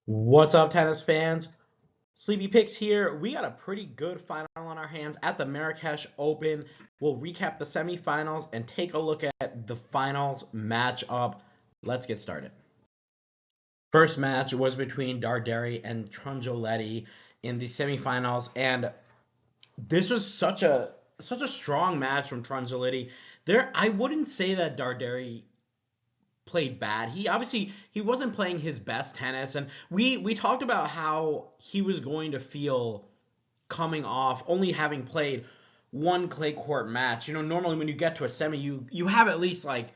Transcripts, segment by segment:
What's up, tennis fans? Sleepy Picks here. We got a pretty good final on our hands at the Marrakech Open. We'll recap the semifinals and take a look at the finals matchup. Let's get started. First match was between Darderi and Trungelliti in the semifinals, and this was such a strong match from Trungelliti. I wouldn't say that Darderi played bad. He wasn't playing his best tennis, and we talked about how he was going to feel coming off only having played one clay court match. Normally when you get to a semi, you have at least like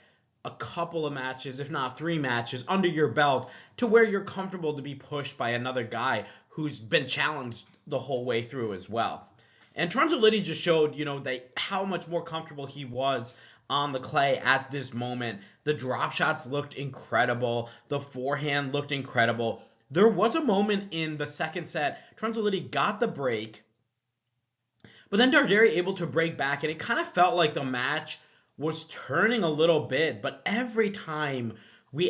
a couple of matches, if not three matches, under your belt to where you're comfortable to be pushed by another guy who's been challenged the whole way through as well. And Trungelliti just showed, that how much more comfortable he was on the clay at this moment. The drop shots looked incredible. The forehand looked incredible. There was a moment in the second set, Trungelliti got the break, but then Darderi able to break back, and it kind of felt like the match was turning a little bit. But every time we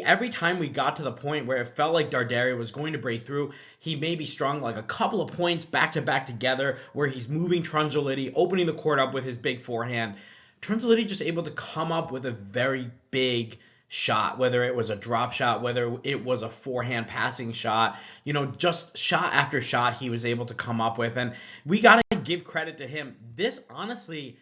got to the point where it felt like Darderi was going to break through, he maybe strung like a couple of points back to back together, where he's moving Trungelliti, opening the court up with his big forehand. Trungelliti just able to come up with a very big shot, whether it was a drop shot, whether it was a forehand passing shot, just shot after shot he was able to come up with. And we got to give credit to him. This honestly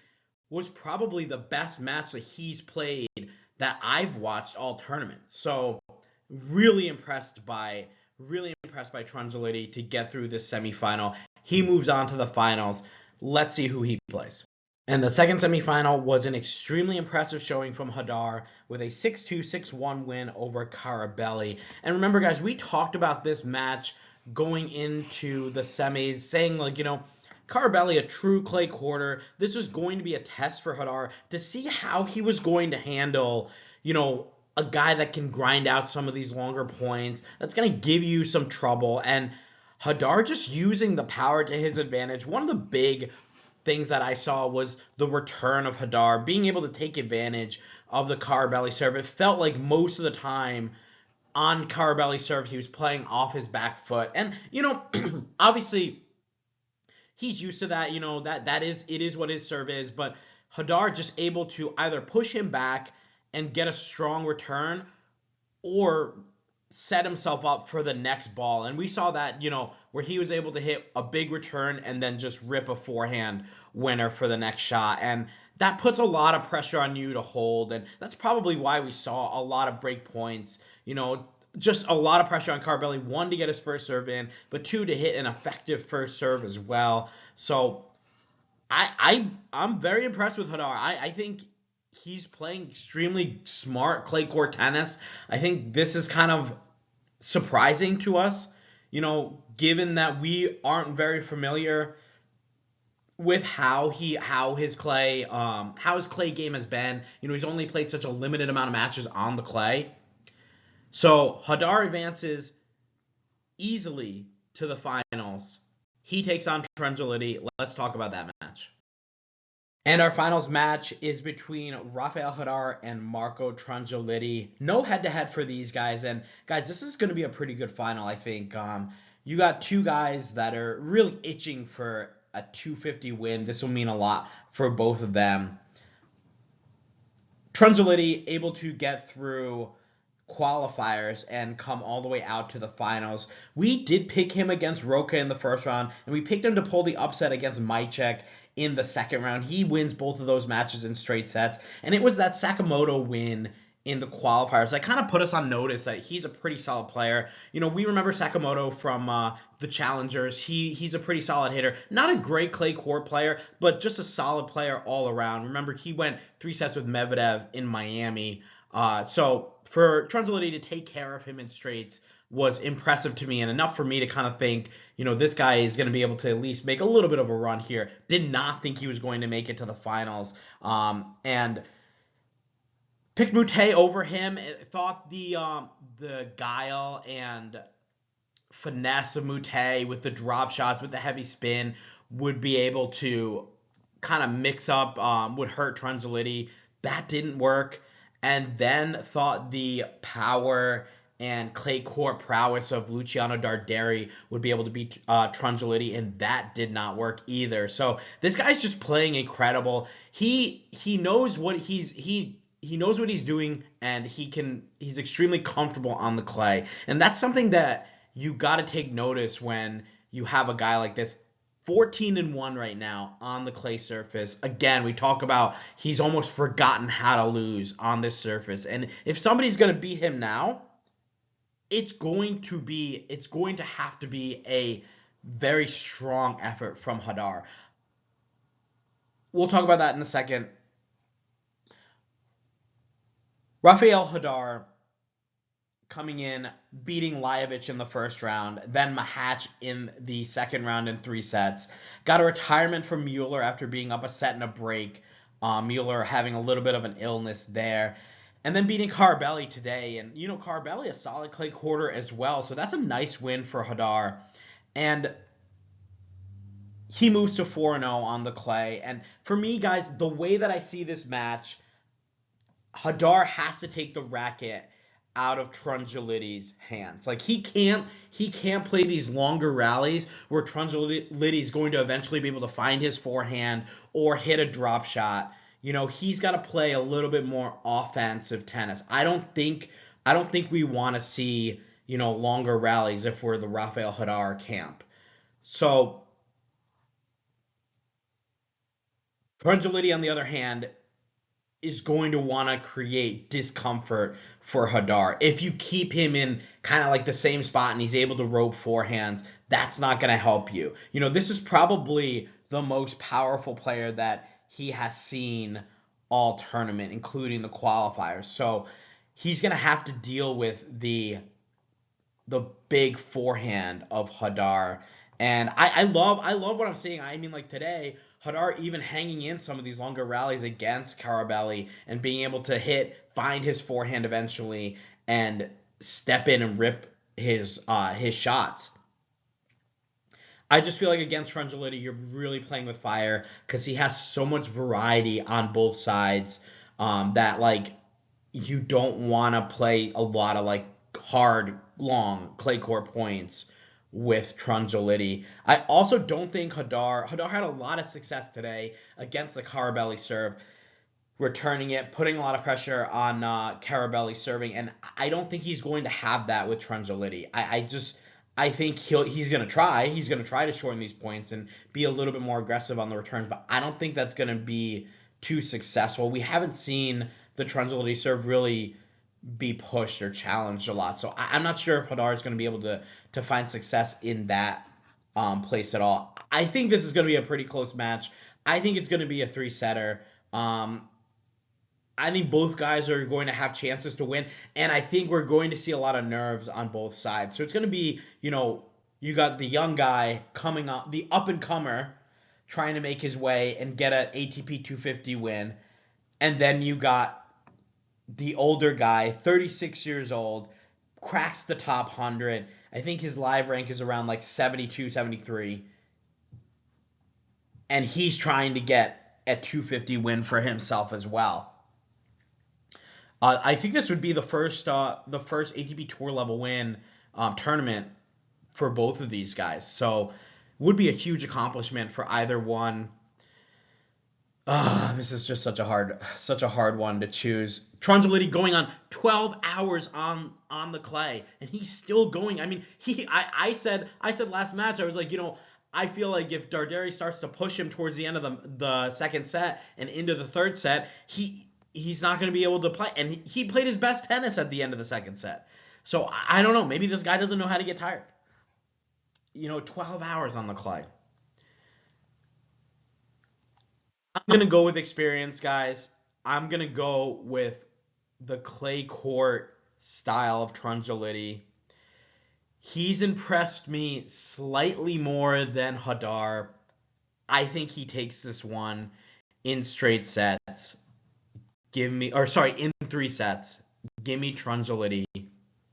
was probably the best match that he's played that I've watched all tournaments. So really impressed by Trungelliti to get through this semifinal. He moves on to the finals. Let's see who he plays. And the second semifinal was an extremely impressive showing from Jodar with a 6-2, 6-1 win over Carabelli. And remember, guys, we talked about this match going into the semis, saying, Carabelli, a true clay quarter. This was going to be a test for Jodar to see how he was going to handle, a guy that can grind out some of these longer points, that's going to give you some trouble. And Jodar just using the power to his advantage. One of the big things that I saw was the return of Jodar, being able to take advantage of the Carabelli serve. It felt like most of the time on Carabelli serve, he was playing off his back foot. And, obviously he's used to that, it is what his serve is, but Jodar just able to either push him back and get a strong return or set himself up for the next ball. And we saw that, where he was able to hit a big return and then just rip a forehand winner for the next shot. And that puts a lot of pressure on you to hold. And that's probably why we saw a lot of break points, just a lot of pressure on Carabelli. One, to get his first serve in, but two, to hit an effective first serve as well. So I'm very impressed with Jodar. I think he's playing extremely smart clay court tennis. I think this is kind of surprising to us, given that we aren't very familiar with how his clay game has been. He's only played such a limited amount of matches on the clay. So Jodar advances easily to the finals. He takes on Trungelliti. Let's talk about that match. And our finals match is between Rafael Jodar and Marco Trungelliti. No head-to-head for these guys. And, guys, this is going to be a pretty good final, I think. You got two guys that are really itching for a 250 win. This will mean a lot for both of them. Trungelliti able to get through qualifiers and come all the way out to the finals. We did pick him against Roca in the first round, and we picked him to pull the upset against Majcek in the second round. He wins both of those matches in straight sets, and it was that Sakamoto win in the qualifiers that kind of put us on notice that he's a pretty solid player. We remember Sakamoto from the Challengers. He's a pretty solid hitter. Not a great clay court player, but just a solid player all around. Remember, he went 3 sets with Medvedev in Miami. So for Trungelliti to take care of him in straights was impressive to me, and enough for me to kind of think, this guy is going to be able to at least make a little bit of a run here. Did not think he was going to make it to the finals. And picked Mute over him. Thought the guile and finesse of Mute with the drop shots, with the heavy spin, would be able to kind of mix up, would hurt Trungelliti. That didn't work. And then thought the power and clay court prowess of Luciano Darderi would be able to beat Trungelliti, and that did not work either. So this guy's just playing incredible. He knows what he knows what he's doing, and he's extremely comfortable on the clay, and that's something that you got to take notice when you have a guy like this. 14-1 right now on the clay surface. Again, we talk about he's almost forgotten how to lose on this surface. And if somebody's going to beat him now, it's going to have to be a very strong effort from Jodar. We'll talk about that in a second. Rafael Jodar coming in, beating Lajovic in the first round, then Mahatch in the second round in 3 sets. Got a retirement from Mueller after being up a set and a break. Mueller having a little bit of an illness there. And then beating Carabelli today. And, Carabelli, a solid clay quarter as well. So that's a nice win for Jodar. And he moves to 4-0 on the clay. And for me, guys, the way that I see this match, Jodar has to take the racket out of Trungelliti's hands. Like he can't play these longer rallies where Trungelliti is going to eventually be able to find his forehand or hit a drop shot. He's got to play a little bit more offensive tennis. I don't think we want to see, longer rallies if we're the Rafael Jodar camp. So Trungelliti, on the other hand, is going to want to create discomfort for Jodar. If you keep him in kind of like the same spot and he's able to rope forehands, that's not going to help you. This is probably the most powerful player that he has seen all tournament, including the qualifiers. So he's going to have to deal with the big forehand of Jodar. And I love what I'm seeing. I mean, like today, Jodar even hanging in some of these longer rallies against Carabelli and being able to find his forehand eventually and step in and rip his shots. I just feel like against Trungelliti, you're really playing with fire because he has so much variety on both sides that like you don't want to play a lot of like hard, long clay court points with Trungelliti. I also don't think Jodar had a lot of success today against the Carabelli serve, returning it, putting a lot of pressure on Carabelli serving, and I don't think he's going to have that with Trungelliti. I think he's going to try. He's going to try to shorten these points and be a little bit more aggressive on the returns, but I don't think that's going to be too successful. We haven't seen the Trungelliti serve really be pushed or challenged a lot. So I'm not sure if Jodar is going to be able to find success in that place at all. I think this is going to be a pretty close match. I think it's going to be a 3-setter. I think both guys are going to have chances to win, and I think we're going to see a lot of nerves on both sides. So it's going to be, you got the young guy coming up, the up-and-comer trying to make his way and get an ATP 250 win, and then you got the older guy, 36 years old, cracks the top 100. I think his live rank is around like 72, 73. And he's trying to get a 250 win for himself as well. I think this would be the first ATP Tour level win tournament for both of these guys. So would be a huge accomplishment for either one. This is just such a hard one to choose. Trungelliti going on 12 hours on the clay, and he's still going. I mean, I said last match, I was like, I feel like if Darderi starts to push him towards the end of the second set and into the third set, he's not going to be able to play. And he played his best tennis at the end of the second set. So I don't know. Maybe this guy doesn't know how to get tired. 12 hours on the clay. I'm going to go with experience, guys. I'm going to go with the clay court style of Trungelliti. He's impressed me slightly more than Jodar. I think he takes this one in straight sets. In 3 sets. Give me Trungelliti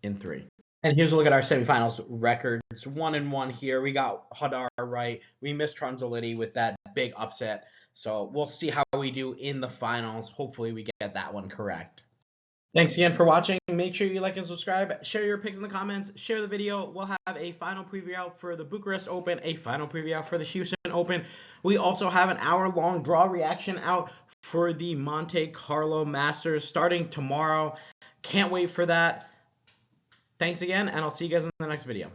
in 3. And here's a look at our semifinals records. 1-1 here. We got Jodar right. We missed Trungelliti with that big upset. So we'll see how we do in the finals. Hopefully we get that one correct. Thanks again for watching. Make sure you like and subscribe. Share your picks in the comments. Share the video. We'll have a final preview out for the Bucharest Open, a final preview out for the Houston Open. We also have an hour-long draw reaction out for the Monte Carlo Masters starting tomorrow. Can't wait for that. Thanks again, and I'll see you guys in the next video.